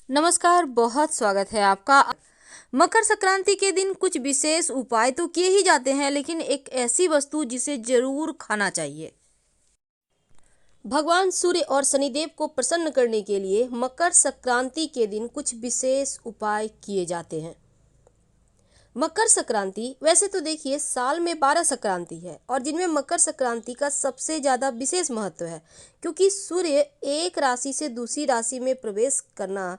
नमस्कार, बहुत स्वागत है आपका। मकर संक्रांति के दिन कुछ विशेष उपाय तो किए ही जाते हैं, लेकिन एक ऐसी वस्तु जिसे जरूर खाना चाहिए। भगवान सूर्य और शनिदेव को प्रसन्न करने के लिए मकर संक्रांति के दिन कुछ विशेष उपाय किए जाते हैं। मकर संक्रांति वैसे तो देखिए साल में 12 संक्रांति है और जिनमें मकर संक्रांति का सबसे ज़्यादा विशेष महत्व है, क्योंकि सूर्य एक राशि से दूसरी राशि में प्रवेश करना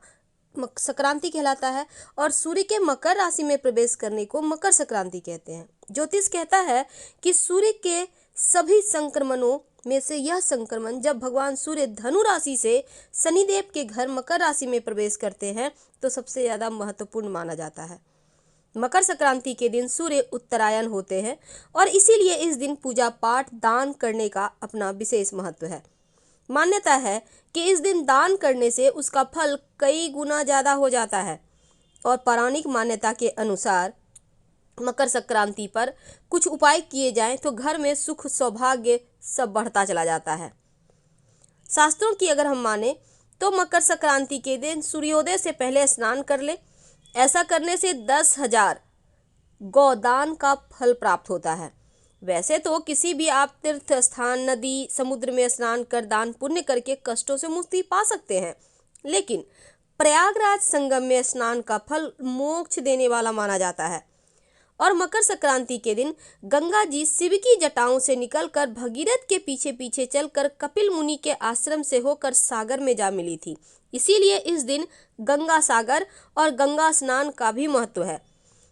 संक्रांति कहलाता है और सूर्य के मकर राशि में प्रवेश करने को मकर संक्रांति कहते हैं। ज्योतिष कहता है कि सूर्य के सभी संक्रमणों में से यह संक्रमण जब भगवान सूर्य धनु राशि से शनिदेव के घर मकर राशि में प्रवेश करते हैं तो सबसे ज़्यादा महत्वपूर्ण माना जाता है। मकर संक्रांति के दिन सूर्य उत्तरायण होते हैं और इसीलिए इस दिन पूजा पाठ दान करने का अपना विशेष महत्व है। मान्यता है कि इस दिन दान करने से उसका फल कई गुना ज़्यादा हो जाता है और पौराणिक मान्यता के अनुसार मकर संक्रांति पर कुछ उपाय किए जाएं तो घर में सुख सौभाग्य सब बढ़ता चला जाता है। शास्त्रों की अगर हम माने तो मकर संक्रांति के दिन सूर्योदय से पहले स्नान कर ले। ऐसा करने से 10,000 गोदान का फल प्राप्त होता है। वैसे तो किसी भी आप तीर्थ स्थान, नदी, समुद्र में स्नान कर दान पुण्य करके कष्टों से मुक्ति पा सकते हैं, लेकिन प्रयागराज संगम में स्नान का फल मोक्ष देने वाला माना जाता है। और मकर संक्रांति के दिन गंगा जी शिव की जटाओं से निकलकर भगीरथ के पीछे पीछे चलकर कपिल मुनि के आश्रम से होकर सागर में जा मिली थी। इसीलिए इस दिन गंगा सागर और गंगा स्नान का भी महत्व है।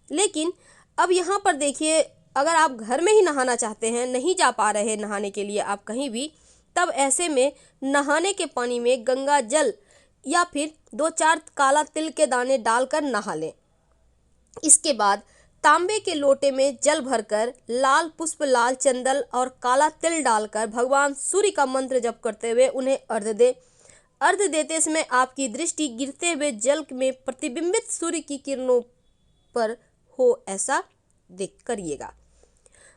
लेकिन अब यहाँ पर देखिए, अगर आप घर में ही नहाना चाहते हैं, नहीं जा पा रहे नहाने के लिए आप कहीं भी, तब ऐसे में नहाने के पानी में गंगा जल या फिर 2-4 काला तिल के दाने डालकर नहा लें। इसके बाद तांबे के लोटे में जल भरकर लाल पुष्प, लाल चंदन और काला तिल डालकर भगवान सूर्य का मंत्र जप करते हुए उन्हें अर्घ्य दें। अर्घ्य देते समय आपकी दृष्टि गिरते हुए जल में प्रतिबिंबित सूर्य की किरणों पर हो, ऐसा देख करिएगा।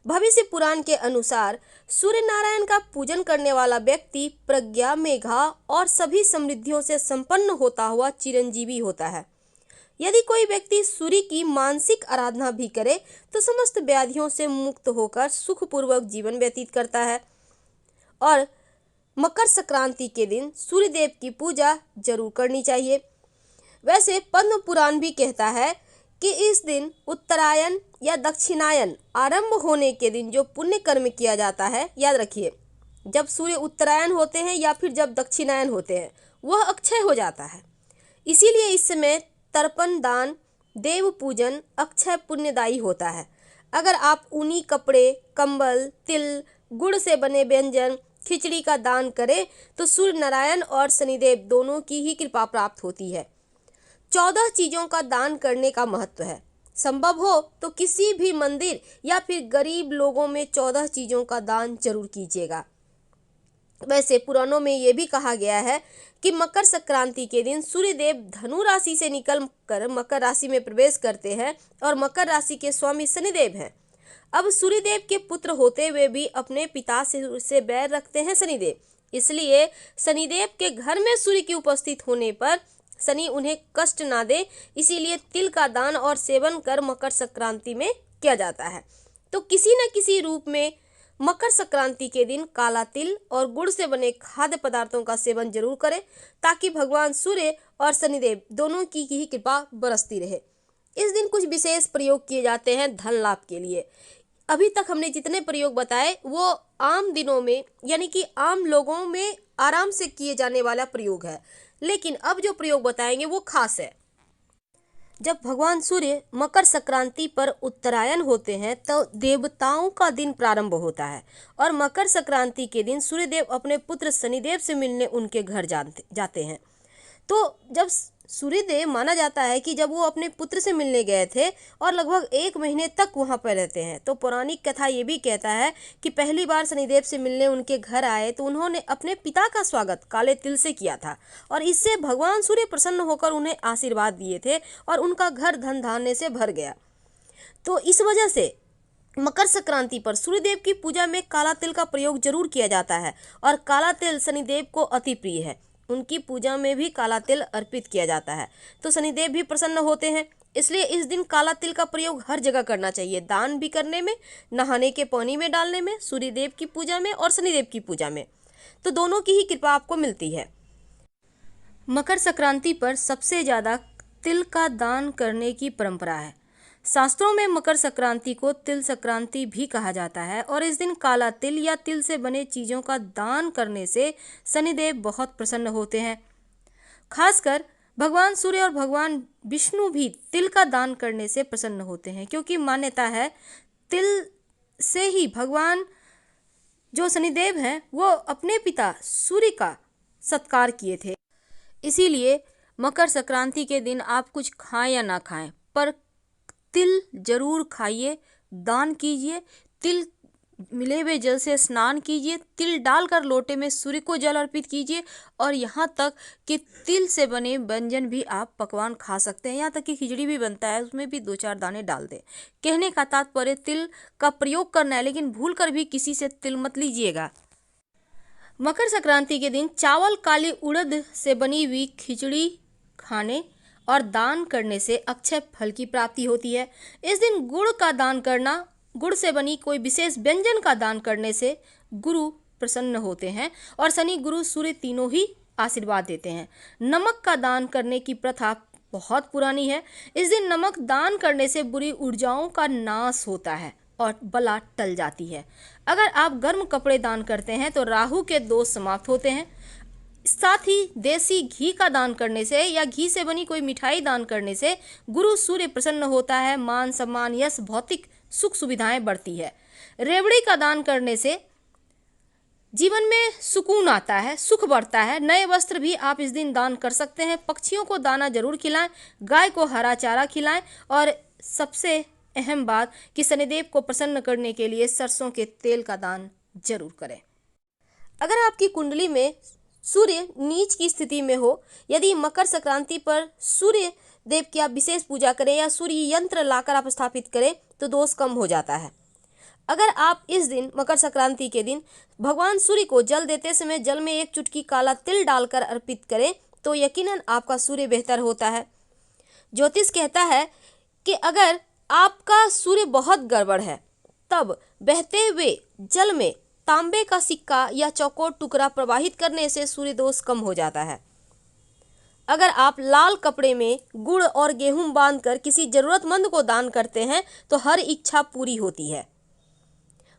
भविष्य पुराण के अनुसार सूर्य नारायण का पूजन करने वाला व्यक्ति प्रज्ञा, मेघा और सभी समृद्धियों से संपन्न होता हुआ चिरंजीवी होता है। यदि कोई व्यक्ति सूर्य की मानसिक आराधना भी करे तो समस्त व्याधियों से मुक्त होकर सुखपूर्वक जीवन व्यतीत करता है। और मकर संक्रांति के दिन सूर्य देव की पूजा जरूर करनी चाहिए। वैसे पद्म पुराण भी कहता है कि इस दिन उत्तरायण या दक्षिणायन आरंभ होने के दिन जो पुण्य कर्म किया जाता है, याद रखिए, जब सूर्य उत्तरायण होते हैं या फिर जब दक्षिणायन होते हैं वह अक्षय हो जाता है। इसीलिए इस समय तर्पण दान, देव पूजन अक्षय पुण्यदायी होता है। अगर आप ऊनी कपड़े, कंबल, तिल, गुड़ से बने व्यंजन, खिचड़ी का दान करें तो सूर्य नारायण और शनिदेव दोनों की ही कृपा प्राप्त होती है। 14 चीजों का दान करने का महत्व है। संभव हो तो किसी भी मंदिर या फिर गरीब लोगों में 14 चीजों का दान जरूर कीजिएगा। वैसे पुराणों में ये भी कहा गया है कि मकर संक्रांति के दिन सूर्य देव धनु राशि से निकल कर मकर राशि में प्रवेश करते हैं और मकर राशि के स्वामी शनिदेव हैं। अब सूर्यदेव के पुत्र होते हुए भी अपने पिता से बैर रखते हैं शनिदेव, इसलिए शनिदेव के घर में सूर्य की उपस्थित होने पर शनि उन्हें कष्ट ना दे, इसीलिए तिल का दान और सेवन कर मकर संक्रांति में किया जाता है। तो किसी न किसी रूप में मकर संक्रांति के दिन काला तिल और गुड़ से बने खाद्य पदार्थों का सेवन जरूर करें ताकि भगवान सूर्य और शनिदेव दोनों की ही कृपा बरसती रहे। इस दिन कुछ विशेष प्रयोग किए जाते हैं धन लाभ के लिए। अभी तक हमने जितने प्रयोग बताए वो आम दिनों में यानी कि आम लोगों में आराम से किए जाने वाला प्रयोग है, लेकिन अब जो प्रयोग बताएंगे वो खास है। जब भगवान सूर्य मकर संक्रांति पर उत्तरायण होते हैं तो देवताओं का दिन प्रारंभ होता है और मकर संक्रांति के दिन सूर्यदेव अपने पुत्र शनिदेव से मिलने उनके घर जाते हैं। तो जब सूर्यदेव माना जाता है कि जब वो अपने पुत्र से मिलने गए थे और लगभग 1 महीने तक वहाँ पर रहते हैं, तो पौराणिक कथा ये भी कहता है कि पहली बार शनिदेव से मिलने उनके घर आए तो उन्होंने अपने पिता का स्वागत काले तिल से किया था और इससे भगवान सूर्य प्रसन्न होकर उन्हें आशीर्वाद दिए थे और उनका घर धन धान्य से भर गया। तो इस वजह से मकर संक्रांति पर सूर्यदेव की पूजा में काला तिल का प्रयोग जरूर किया जाता है और काला तिल शनिदेव को अति प्रिय है। उनकी पूजा में भी काला तिल अर्पित किया जाता है, तो शनिदेव भी प्रसन्न होते हैं। इसलिए इस दिन काला तिल का प्रयोग हर जगह करना चाहिए, दान भी करने में, नहाने के पानी में डालने में, सूर्यदेव की पूजा में और शनिदेव की पूजा में, तो दोनों की ही कृपा आपको मिलती है। मकर संक्रांति पर सबसे ज़्यादा तिल का दान करने की परंपरा है। शास्त्रों में मकर संक्रांति को तिल संक्रांति भी कहा जाता है और इस दिन काला तिल या तिल से बने चीज़ों का दान करने से शनिदेव बहुत प्रसन्न होते हैं। खासकर भगवान सूर्य और भगवान विष्णु भी तिल का दान करने से प्रसन्न होते हैं, क्योंकि मान्यता है तिल से ही भगवान जो शनिदेव हैं वो अपने पिता सूर्य का सत्कार किए थे। इसीलिए मकर संक्रांति के दिन आप कुछ खाएं या ना खाएं, पर तिल जरूर खाइए, दान कीजिए, तिल मिले हुए जल से स्नान कीजिए, तिल डालकर लोटे में सूर्य को जल अर्पित कीजिए और यहाँ तक कि तिल से बने व्यंजन भी आप पकवान खा सकते हैं। यहाँ तक कि खिचड़ी भी बनता है, उसमें भी 2-4 दाने डाल दें। कहने का तात्पर्य तिल का प्रयोग करना है, लेकिन भूल कर भी किसी से तिल मत लीजिएगा। मकर संक्रांति के दिन चावल काली उड़द से बनी हुई खिचड़ी खाने और दान करने से अक्षय फल की प्राप्ति होती है। इस दिन गुड़ का दान करना, गुड़ से बनी कोई विशेष व्यंजन का दान करने से गुरु प्रसन्न होते हैं और शनि गुरु सूर्य तीनों ही आशीर्वाद देते हैं। नमक का दान करने की प्रथा बहुत पुरानी है। इस दिन नमक दान करने से बुरी ऊर्जाओं का नाश होता है और बला टल जाती है। अगर आप गर्म कपड़े दान करते हैं तो राहु के दोष समाप्त होते हैं। साथ ही देसी घी का दान करने से या घी से बनी कोई मिठाई दान करने से गुरु सूर्य प्रसन्न होता है, मान सम्मान यश भौतिक सुख सुविधाएं बढ़ती है। रेवड़ी का दान करने से जीवन में सुकून आता है, सुख बढ़ता है। नए वस्त्र भी आप इस दिन दान कर सकते हैं। पक्षियों को दाना जरूर खिलाएं, गाय को हरा चारा खिलाएं और सबसे अहम बात कि शनिदेव को प्रसन्न करने के लिए सरसों के तेल का दान जरूर करें। अगर आपकी कुंडली में सूर्य नीच की स्थिति में हो, यदि मकर संक्रांति पर सूर्य देव की आप विशेष पूजा करें या सूर्य यंत्र लाकर आप स्थापित करें तो दोष कम हो जाता है। अगर आप इस दिन मकर संक्रांति के दिन भगवान सूर्य को जल देते समय जल में 1 चुटकी काला तिल डालकर अर्पित करें तो यकीनन आपका सूर्य बेहतर होता है। ज्योतिष कहता है कि अगर आपका सूर्य बहुत गड़बड़ है तब बहते हुए जल में तांबे का सिक्का या चौकोर टुकड़ा प्रवाहित करने से सूर्य दोष कम हो जाता है। अगर आप लाल कपड़े में गुड़ और गेहूं बांधकर किसी जरूरतमंद को दान करते हैं तो हर इच्छा पूरी होती है।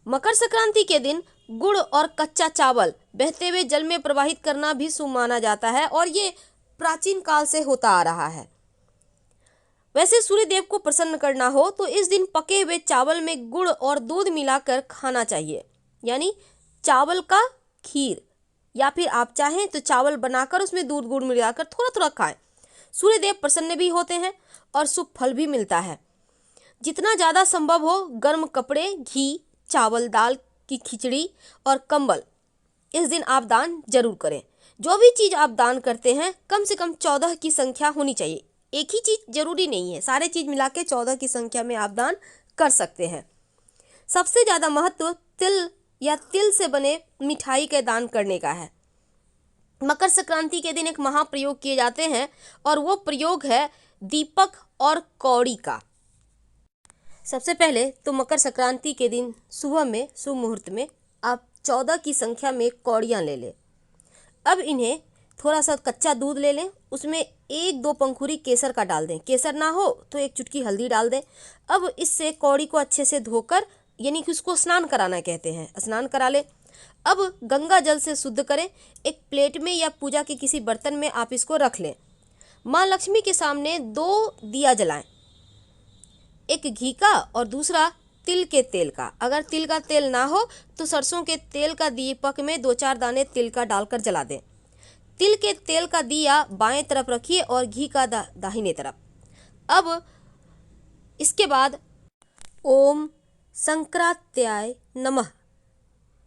मकर संक्रांति के दिन गुड़ और कच्चा चावल बहते हुए जल में प्रवाहित करना भी शुभ माना जाता है और ये प्राचीन काल से होता आ रहा है। वैसे सूर्य देव को प्रसन्न करना हो तो इस दिन पके हुए चावल में गुड़ और दूध मिलाकर खाना चाहिए, यानी चावल का खीर, या फिर आप चाहें तो चावल बनाकर उसमें दूध गुड़ मिलाकर थोड़ा थोड़ा खाएं। सूर्य देव प्रसन्न भी होते हैं और शुभ फल भी मिलता है। जितना ज़्यादा संभव हो गर्म कपड़े, घी, चावल, दाल की खिचड़ी और कंबल इस दिन आप दान जरूर करें। जो भी चीज़ आप दान करते हैं कम से कम 14 की संख्या होनी चाहिए। एक ही चीज़ जरूरी नहीं है, सारे चीज़ मिला के 14 की संख्या में आप दान कर सकते हैं। सबसे ज़्यादा महत्व तिल या तिल से बने मिठाई के दान करने का है। मकर संक्रांति के दिन एक महाप्रयोग किए जाते हैं और वो प्रयोग है दीपक और कौड़ी का। सबसे पहले तो मकर संक्रांति के दिन सुबह में शुभ मुहूर्त में आप 14 की संख्या में कौड़ियाँ ले लें। अब इन्हें थोड़ा सा कच्चा दूध ले लें, उसमें 1-2 पंखुड़ी केसर का डाल दें। केसर ना हो तो 1 चुटकी हल्दी डाल दें। अब इससे कौड़ी को अच्छे से धोकर, यानी कि उसको स्नान कराना कहते हैं, स्नान करा लें। अब गंगा जल से शुद्ध करें। एक प्लेट में या पूजा के किसी बर्तन में आप इसको रख लें। माँ लक्ष्मी के सामने 2 दिया जलाएं, एक घी का और दूसरा तिल के तेल का। अगर तिल का तेल ना हो तो सरसों के तेल का दीपक में 2-4 दाने तिल का डालकर जला दें। तिल के तेल का दिया बाएं तरफ रखिए और घी का दाहिने तरफ। अब इसके बाद ओम संक्रांत्याय नमः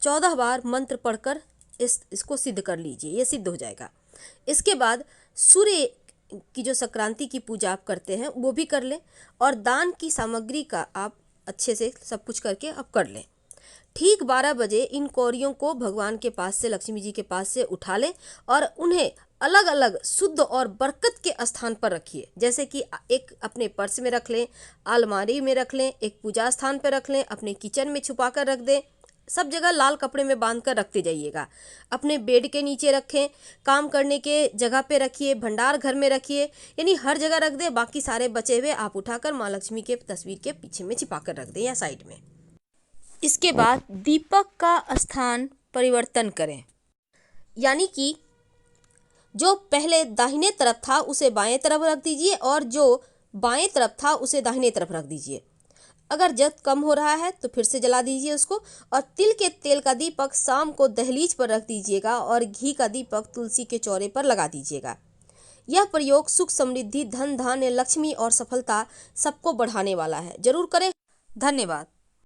14 बार मंत्र पढ़कर इसको सिद्ध कर लीजिए, ये सिद्ध हो जाएगा। इसके बाद सूर्य की जो संक्रांति की पूजा आप करते हैं वो भी कर लें और दान की सामग्री का आप अच्छे से सब कुछ करके आप कर लें। ठीक 12 बजे इन कौड़ियों को भगवान के पास से, लक्ष्मी जी के पास से उठा लें और उन्हें अलग अलग शुद्ध और बरकत के स्थान पर रखिए। जैसे कि एक अपने पर्स में रख लें, अलमारी में रख लें, एक पूजा स्थान पर रख लें, अपने किचन में छुपा कर रख दें। सब जगह लाल कपड़े में बांध कर रखते जाइएगा। अपने बेड के नीचे रखें, काम करने के जगह पे रखिए, भंडार घर में रखिए, यानी हर जगह रख दें। बाकी सारे बचे हुए आप उठाकर माँ लक्ष्मी के तस्वीर के पीछे में छिपा कर रख दें या साइड में। इसके बाद दीपक का स्थान परिवर्तन करें, यानी कि जो पहले दाहिने तरफ था उसे बाएं तरफ रख दीजिए और जो बाएं तरफ था उसे दाहिने तरफ रख दीजिए। अगर जल कम हो रहा है तो फिर से जला दीजिए उसको। और तिल के तेल का दीपक शाम को दहलीज पर रख दीजिएगा और घी का दीपक तुलसी के चौरे पर लगा दीजिएगा। यह प्रयोग सुख, समृद्धि, धन धान्य, लक्ष्मी और सफलता सबको बढ़ाने वाला है। जरूर करें। धन्यवाद।